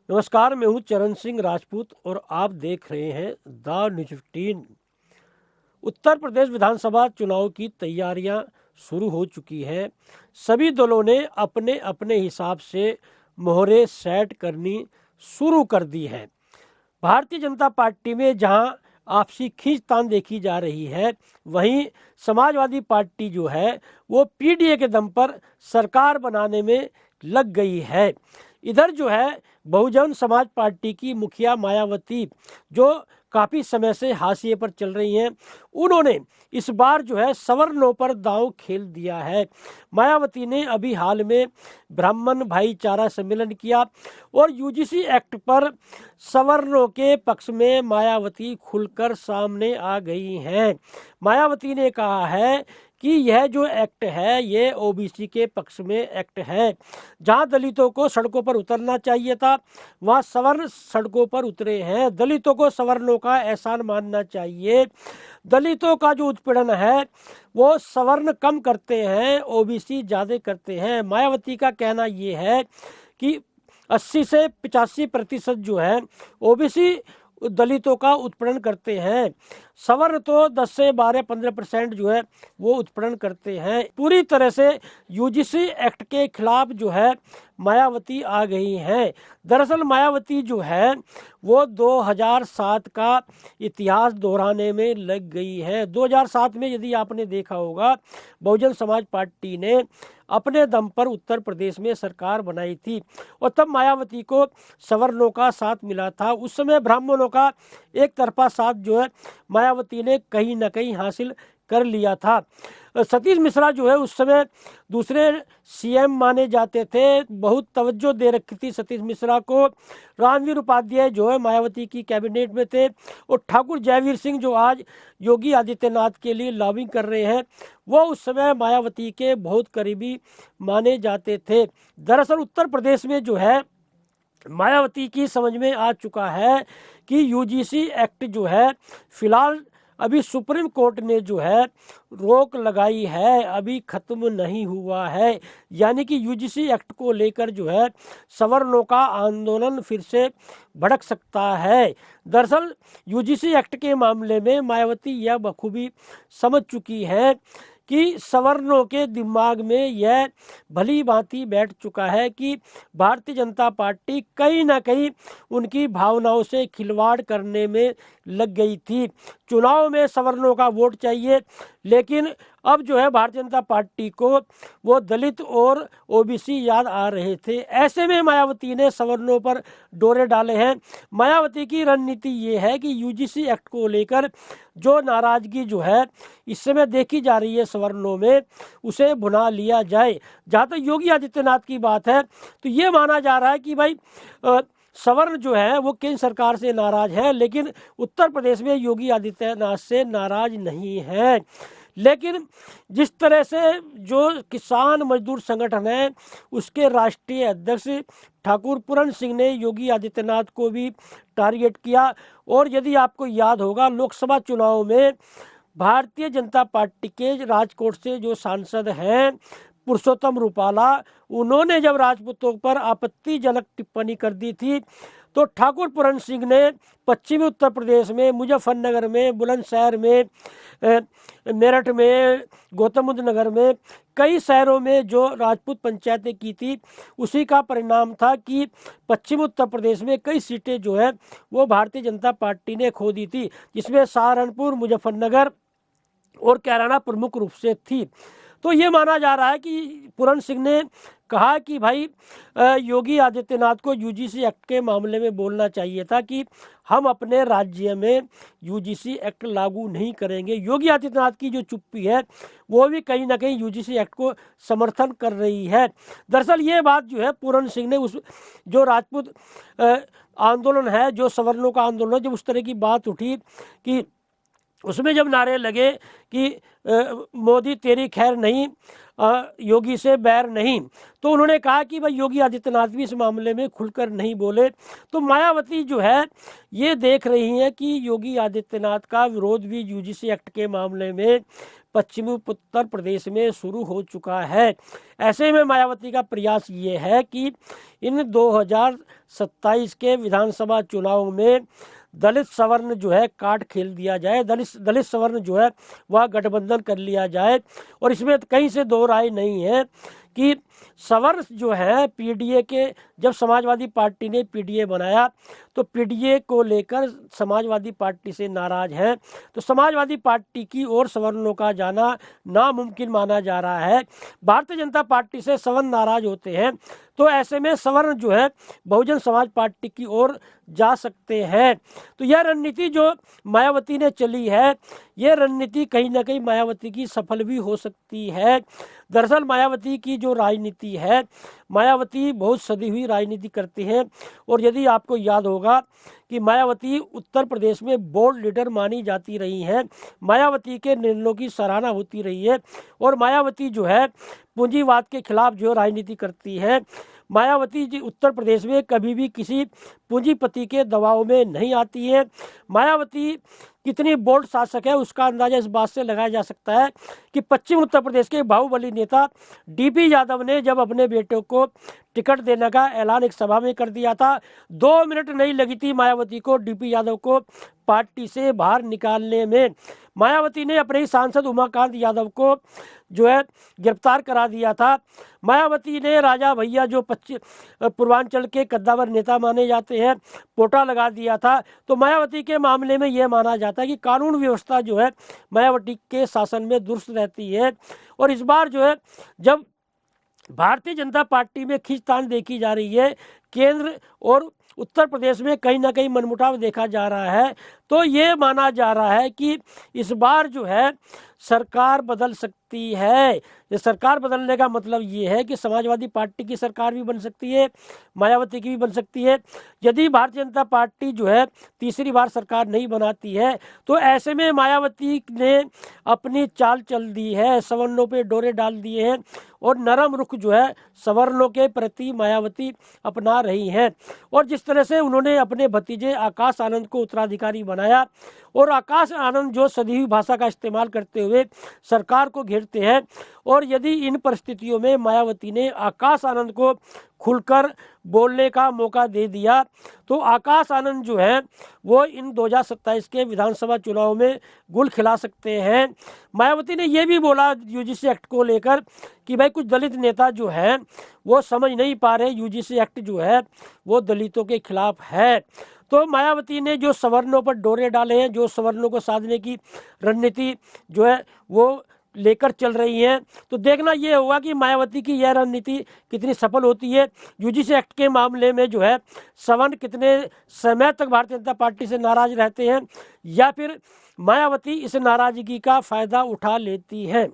नमस्कार, मैं हूं चरण सिंह राजपूत और आप देख रहे हैं द न्यूज 15। उत्तर प्रदेश विधानसभा चुनाव की तैयारियां शुरू हो चुकी हैं। सभी दलों ने अपने अपने हिसाब से मोहरे सेट करनी शुरू कर दी है। भारतीय जनता पार्टी में जहां आपसी खींचतान देखी जा रही है, वहीं समाजवादी पार्टी जो है वो पीडीए के दम पर सरकार बनाने में लग गई है। इधर जो है बहुजन समाज पार्टी की मुखिया मायावती, जो काफ़ी समय से हाशिए पर चल रही हैं, उन्होंने इस बार जो है सवर्णों पर दांव खेल दिया है। मायावती ने अभी हाल में ब्राह्मण भाईचारा सम्मेलन किया और यूजीसी एक्ट पर सवर्णों के पक्ष में मायावती खुलकर सामने आ गई हैं। मायावती ने कहा है कि यह जो एक्ट है ये ओबीसी के पक्ष में एक्ट है। जहां दलितों को सड़कों पर उतरना चाहिए था, वहां सवर्ण सड़कों पर उतरे हैं। दलितों को सवर्णों का एहसान मानना चाहिए। दलितों का जो उत्पीड़न है वो सवर्ण कम करते हैं, ओबीसी ज़्यादा करते हैं। मायावती का कहना ये है कि 80 से 85% जो है ओबीसी दलितों का उत्पीड़न करते हैं। सवर्ण तो 10 से 12-15% जो है वो उत्पीड़न करते हैं। पूरी तरह से यूजीसी एक्ट के खिलाफ जो है मायावती आ गई हैं। दरअसल मायावती जो है वो 2007 का इतिहास दोहराने में लग गई है। 2007 में यदि आपने देखा होगा, बहुजन समाज पार्टी ने अपने दम पर उत्तर प्रदेश में सरकार बनाई थी और तब मायावती को सवर्णों का साथ मिला था। उस समय ब्राह्मणों का एक तरफा साथ जो है मायावती ने कहीं ना कहीं हासिल कर लिया था। सतीश मिश्रा जो है उस समय दूसरे सीएम माने जाते थे, बहुत तवज्जो दे रखी थी सतीश मिश्रा को। रणवीर उपाध्याय जो है मायावती की कैबिनेट में थे और ठाकुर जयवीर सिंह जो आज योगी आदित्यनाथ के लिए लॉबिंग कर रहे हैं, वो उस समय मायावती के बहुत करीबी माने जाते थे। दरअसल उत्तर प्रदेश में जो है मायावती की समझ में आ चुका है कि यूजीसी एक्ट जो है फिलहाल अभी सुप्रीम कोर्ट ने जो है रोक लगाई है, अभी खत्म नहीं हुआ है। यानी कि यूजीसी एक्ट को लेकर जो है सवर्णों का आंदोलन फिर से भड़क सकता है। दरअसल यूजीसी एक्ट के मामले में मायावती यह बखूबी समझ चुकी है कि सवर्णों के दिमाग में यह भली भांति बैठ चुका है कि भारतीय जनता पार्टी कहीं ना कहीं उनकी भावनाओं से खिलवाड़ करने में लग गई थी। चुनाव में सवर्णों का वोट चाहिए, लेकिन अब जो है भारतीय जनता पार्टी को वो दलित और ओबीसी याद आ रहे थे। ऐसे में मायावती ने सवर्णों पर डोरे डाले हैं। मायावती की रणनीति ये है कि यूजीसी एक्ट को लेकर जो नाराजगी जो है इस समय देखी जा रही है सवर्णों में, उसे भुना लिया जाए। जहाँ तक योगी आदित्यनाथ की बात है तो ये माना जा रहा है कि भाई सवर्ण जो है वो केंद्र सरकार से नाराज है, लेकिन उत्तर प्रदेश में योगी आदित्यनाथ से नाराज नहीं है। लेकिन जिस तरह से जो किसान मजदूर संगठन है उसके राष्ट्रीय अध्यक्ष ठाकुर पूरन सिंह ने योगी आदित्यनाथ को भी टारगेट किया, और यदि आपको याद होगा लोकसभा चुनाव में भारतीय जनता पार्टी के राजकोट से जो सांसद हैं पुरुषोत्तम रूपाला, उन्होंने जब राजपूतों पर आपत्तिजनक टिप्पणी कर दी थी तो ठाकुर पूरन सिंह ने पश्चिमी उत्तर प्रदेश में मुजफ्फरनगर में, बुलंदशहर में, मेरठ में, गौतम बुद्ध नगर में, कई शहरों में जो राजपूत पंचायतें की थी, उसी का परिणाम था कि पश्चिम उत्तर प्रदेश में कई सीटें जो है वो भारतीय जनता पार्टी ने खो दी थी, जिसमें सहारनपुर, मुजफ्फरनगर और कैराना प्रमुख रूप से थी। तो ये माना जा रहा है कि पूरन सिंह ने कहा कि भाई योगी आदित्यनाथ को यूजीसी एक्ट के मामले में बोलना चाहिए था कि हम अपने राज्य में यूजीसी एक्ट लागू नहीं करेंगे। योगी आदित्यनाथ की जो चुप्पी है वो भी कहीं ना कहीं यूजीसी एक्ट को समर्थन कर रही है। दरअसल ये बात जो है पूरन सिंह ने उस जो राजपूत आंदोलन है, जो सवर्णों का आंदोलन है, जब उस तरह की बात उठी कि उसमें जब नारे लगे कि मोदी तेरी खैर नहीं, योगी से बैर नहीं, तो उन्होंने कहा कि भाई योगी आदित्यनाथ भी इस मामले में खुलकर नहीं बोले। तो मायावती जो है ये देख रही हैं कि योगी आदित्यनाथ का विरोध भी यूजीसी एक्ट के मामले में पश्चिमी उत्तर प्रदेश में शुरू हो चुका है। ऐसे में मायावती का प्रयास ये है कि इन 2027 के विधानसभा चुनाव में दलित सवर्ण जो है काट खेल दिया जाए, दलित सवर्ण जो है वह गठबंधन कर लिया जाए। और इसमें कहीं से दो राय नहीं है कि सवर्ण जो है पीडीए के, जब समाजवादी पार्टी ने पीडीए बनाया तो पीडीए को लेकर समाजवादी पार्टी से नाराज हैं, तो समाजवादी पार्टी की ओर सवर्णों का जाना नामुमकिन माना जा रहा है। भारतीय जनता पार्टी से सवर्ण नाराज होते हैं, तो ऐसे में सवर्ण जो है बहुजन समाज पार्टी की ओर जा सकते हैं। तो यह रणनीति जो मायावती ने चली है, यह रणनीति कहीं ना कहीं मायावती की सफल भी हो सकती है। दरअसल मायावती की जो राजनीति है, मायावती बहुत सदी हुई राजनीति करती हैं। और यदि आपको याद होगा कि मायावती उत्तर प्रदेश में बोल्ड लीडर मानी जाती रही हैं, मायावती के निर्णयों की सराहना होती रही है। और मायावती जो है पूंजीवाद के खिलाफ जो राजनीति करती है। मायावती जी उत्तर प्रदेश में कभी भी किसी पूंजीपति के दबाव में नहीं आती है। मायावती कितनी बोल्ड शासक है उसका अंदाजा इस बात से लगाया जा सकता है कि पश्चिम उत्तर प्रदेश के बाहुबली नेता डीपी यादव ने जब अपने बेटे को टिकट देने का ऐलान एक सभा में कर दिया था, 2 मिनट नहीं लगी थी मायावती को डीपी यादव को पार्टी से बाहर निकालने में। मायावती ने अपने ही सांसद उमाकांत यादव को जो है गिरफ्तार करा दिया था। मायावती ने राजा भैया जो पूर्वांचल के कद्दावर नेता माने जाते हैं, पोटा लगा दिया था। तो मायावती के मामले में यह माना जाता है कि कानून व्यवस्था जो है मायावती के शासन में दुरुस्त रहती है। और इस बार जो है जब भारतीय जनता पार्टी में खींचतान देखी जा रही है, केंद्र और उत्तर प्रदेश में कहीं ना कहीं मनमुटाव देखा जा रहा है, तो ये माना जा रहा है कि इस बार जो है सरकार बदल सकती है। ये सरकार बदलने का मतलब ये है कि समाजवादी पार्टी की सरकार भी बन सकती है, मायावती की भी बन सकती है। यदि भारतीय जनता पार्टी जो है तीसरी बार सरकार नहीं बनाती है, तो ऐसे में मायावती ने अपनी चाल चल दी है, सवर्णों पे डोरे डाल दिए हैं और नरम रुख जो है सवर्णों के प्रति मायावती अपना रही हैं। और जिस तरह से उन्होंने अपने भतीजे आकाश आनंद को उत्तराधिकारी बनाया, और आकाश आनंद जो सदी हुई भाषा का इस्तेमाल करते हुए सरकार को घेरते हैं, और यदि इन परिस्थितियों में मायावती ने आकाश आनंद को खुलकर बोलने का मौका दे दिया, तो आकाश आनंद जो है वो इन 2027 के विधानसभा चुनाव में गुल खिला सकते हैं। मायावती ने यह भी बोला यूजीसी एक्ट को लेकर कि भाई कुछ दलित नेता जो हैं वो समझ नहीं पा रहे यूजीसी एक्ट जो है वो दलितों के खिलाफ है। तो मायावती ने जो सवर्णों पर डोरे डाले हैं, जो सवर्णों को साधने की रणनीति जो है वो लेकर चल रही हैं, तो देखना ये होगा कि मायावती की यह रणनीति कितनी सफल होती है। यूजीसी एक्ट के मामले में जो है सवर्ण कितने समय तक भारतीय जनता पार्टी से नाराज रहते हैं, या फिर मायावती इस नाराजगी का फायदा उठा लेती है।